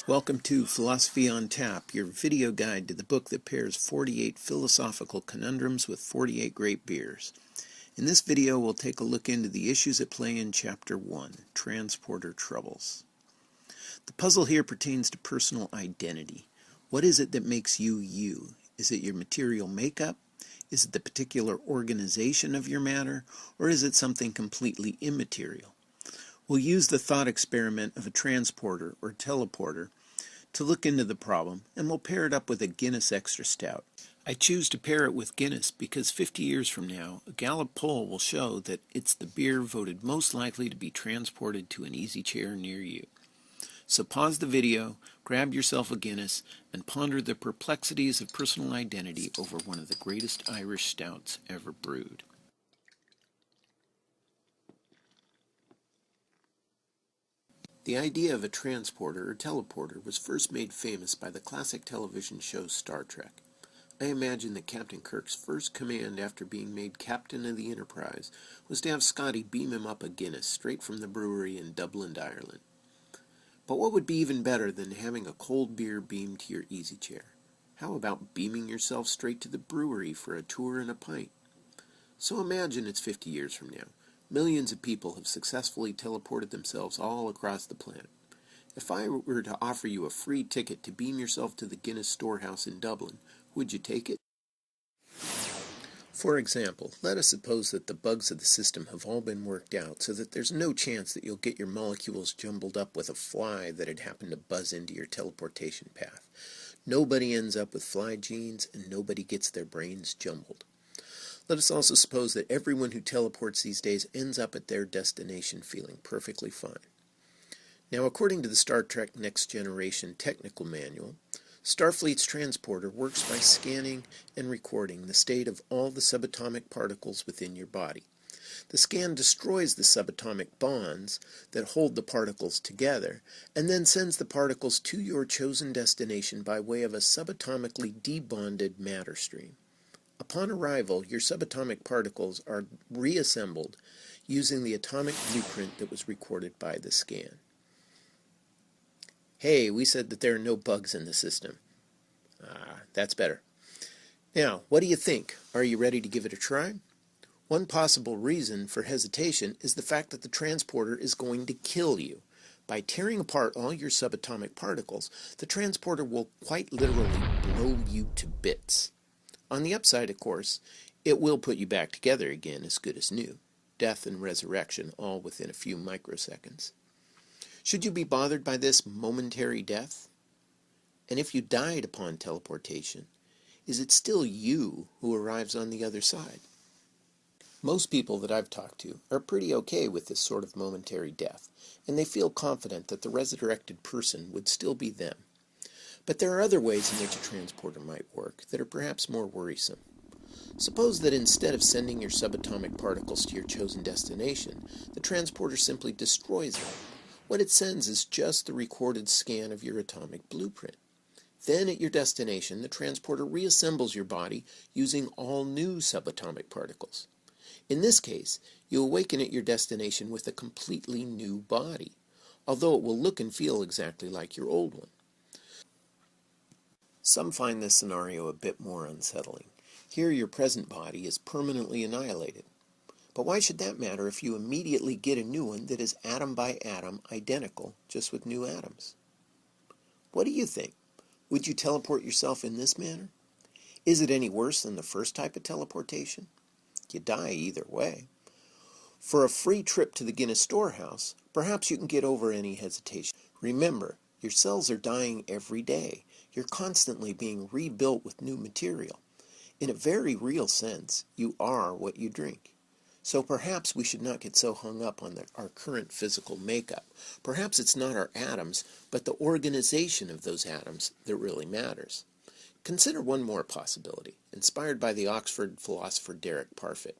Welcome to Philosophy on Tap, your video guide to the book that pairs 48 philosophical conundrums with 48 great beers. In this video, we'll take a look into the issues at play in Chapter 1, Transporter Troubles. The puzzle here pertains to personal identity. What is it that makes you you? Is it your material makeup? Is it the particular organization of your matter? Or is it something completely immaterial? We'll use the thought experiment of a transporter or teleporter to look into the problem, and we'll pair it up with a Guinness Extra Stout. I choose to pair it with Guinness because 50 years from now, a Gallup poll will show that it's the beer voted most likely to be transported to an easy chair near you. So pause the video, grab yourself a Guinness, and ponder the perplexities of personal identity over one of the greatest Irish stouts ever brewed. The idea of a transporter or teleporter was first made famous by the classic television show Star Trek. I imagine that Captain Kirk's first command after being made captain of the Enterprise was to have Scotty beam him up a Guinness straight from the brewery in Dublin, Ireland. But what would be even better than having a cold beer beamed to your easy chair? How about beaming yourself straight to the brewery for a tour and a pint? So imagine it's 50 years from now. Millions of people have successfully teleported themselves all across the planet. If I were to offer you a free ticket to beam yourself to the Guinness storehouse in Dublin, would you take it? For example, let us suppose that the bugs of the system have all been worked out so that there's no chance that you'll get your molecules jumbled up with a fly that had happened to buzz into your teleportation path. Nobody ends up with fly genes, and nobody gets their brains jumbled. Let us also suppose that everyone who teleports these days ends up at their destination feeling perfectly fine. Now, according to the Star Trek Next Generation Technical Manual, Starfleet's transporter works by scanning and recording the state of all the subatomic particles within your body. The scan destroys the subatomic bonds that hold the particles together, and then sends the particles to your chosen destination by way of a subatomically debonded matter stream. Upon arrival, your subatomic particles are reassembled using the atomic blueprint that was recorded by the scan. Hey, we said that there are no bugs in the system. That's better. Now, what do you think? Are you ready to give it a try? One possible reason for hesitation is the fact that the transporter is going to kill you. By tearing apart all your subatomic particles, the transporter will quite literally blow you to bits. On the upside, of course, it will put you back together again as good as new. Death and resurrection all within a few microseconds. Should you be bothered by this momentary death? And if you died upon teleportation, is it still you who arrives on the other side? Most people that I've talked to are pretty okay with this sort of momentary death, and they feel confident that the resurrected person would still be them. But there are other ways in which a transporter might work that are perhaps more worrisome. Suppose that instead of sending your subatomic particles to your chosen destination, the transporter simply destroys them. What it sends is just the recorded scan of your atomic blueprint. Then at your destination, the transporter reassembles your body using all new subatomic particles. In this case, you awaken at your destination with a completely new body, although it will look and feel exactly like your old one. Some find this scenario a bit more unsettling. Here your present body is permanently annihilated. But why should that matter if you immediately get a new one that is atom by atom identical, just with new atoms? What do you think? Would you teleport yourself in this manner? Is it any worse than the first type of teleportation? You die either way. For a free trip to the Guinness storehouse, perhaps you can get over any hesitation. Remember, your cells are dying every day. You're constantly being rebuilt with new material. In a very real sense, you are what you drink. So perhaps we should not get so hung up on our current physical makeup. Perhaps it's not our atoms, but the organization of those atoms that really matters. Consider one more possibility, inspired by the Oxford philosopher Derek Parfit.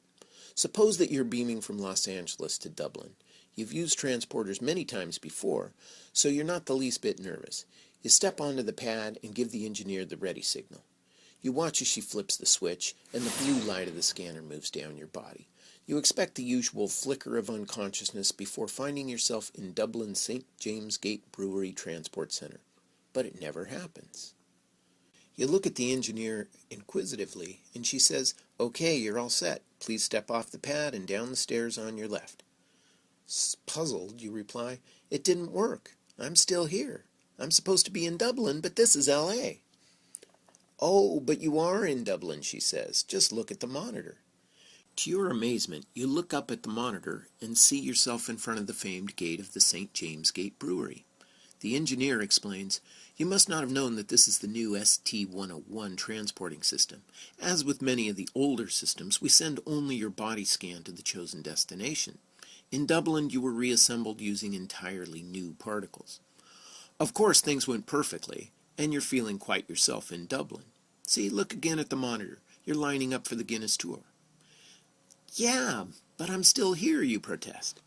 Suppose that you're beaming from Los Angeles to Dublin. You've used transporters many times before, so you're not the least bit nervous. You step onto the pad and give the engineer the ready signal. You watch as she flips the switch, and the blue light of the scanner moves down your body. You expect the usual flicker of unconsciousness before finding yourself in Dublin's St. James Gate Brewery Transport Center. but it never happens. You look at the engineer inquisitively, and she says, "Okay, you're all set. Please step off the pad and down the stairs on your left." Puzzled, you reply, "It didn't work. I'm still here. I'm supposed to be in Dublin, but this is L.A." "Oh, but you are in Dublin," she says. "Just look at the monitor." To your amazement, you look up at the monitor and see yourself in front of the famed gate of the St. James Gate Brewery. The engineer explains, "You must not have known that this is the new ST-101 transporting system. As with many of the older systems, we send only your body scan to the chosen destination. In Dublin, you were reassembled using entirely new particles. Of course, things went perfectly, and you're feeling quite yourself in Dublin. See, look again at the monitor. You're lining up for the Guinness tour." "Yeah, but I'm still here," you protest.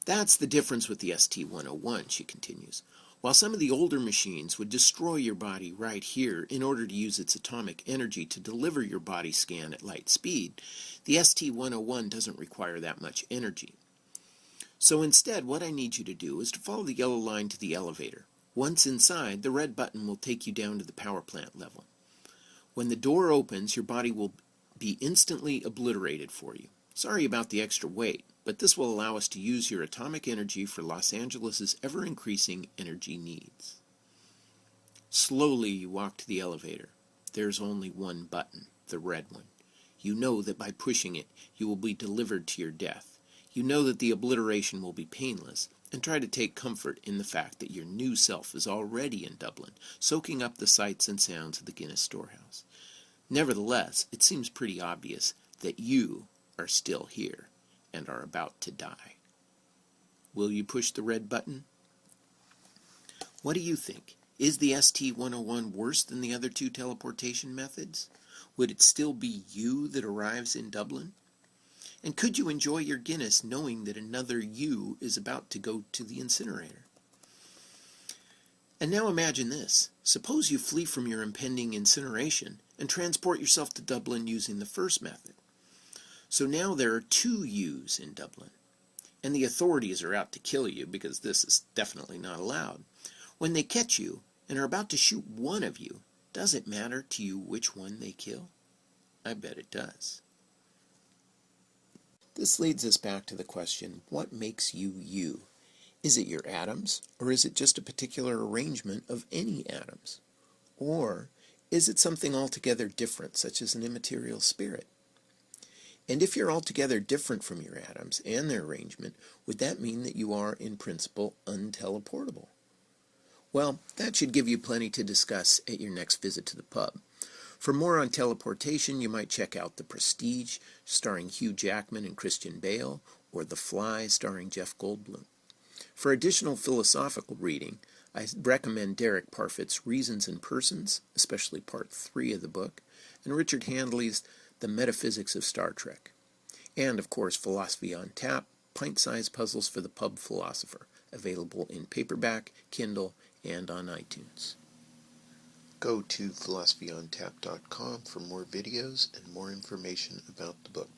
"That's the difference with the ST-101, she continues. "While some of the older machines would destroy your body right here in order to use its atomic energy to deliver your body scan at light speed, the ST-101 doesn't require that much energy. So instead, what I need you to do is to follow the yellow line to the elevator. Once inside, the red button will take you down to the power plant level. When the door opens, your body will be instantly obliterated for you. Sorry about the extra weight, but this will allow us to use your atomic energy for Los Angeles' ever-increasing energy needs." Slowly you walk to the elevator. There's only one button, the red one. You know that by pushing it, you will be delivered to your death. You know that the obliteration will be painless, and try to take comfort in the fact that your new self is already in Dublin, soaking up the sights and sounds of the Guinness storehouse. Nevertheless, it seems pretty obvious that you are still here and are about to die. Will you push the red button? What do you think? Is the ST-101 worse than the other two teleportation methods? Would it still be you that arrives in Dublin? And could you enjoy your Guinness knowing that another you is about to go to the incinerator? And now imagine this. Suppose you flee from your impending incineration and transport yourself to Dublin using the first method. So now there are two yous in Dublin, and the authorities are out to kill you because this is definitely not allowed. When they catch you and are about to shoot one of you, does it matter to you which one they kill? I bet it does. This leads us back to the question, what makes you you? Is it your atoms, or is it just a particular arrangement of any atoms? Or is it something altogether different, such as an immaterial spirit? And if you're altogether different from your atoms and their arrangement, would that mean that you are, in principle, unteleportable? Well, that should give you plenty to discuss at your next visit to the pub. For more on teleportation, you might check out The Prestige, starring Hugh Jackman and Christian Bale, or The Fly, starring Jeff Goldblum. For additional philosophical reading, I recommend Derek Parfit's Reasons and Persons, especially Part 3 of the book, and Richard Handley's The Metaphysics of Star Trek. And, of course, Philosophy on Tap, Pint-Sized Puzzles for the Pub Philosopher, available in paperback, Kindle, and on iTunes. Go to philosophy-on-tap.com for more videos and more information about the book.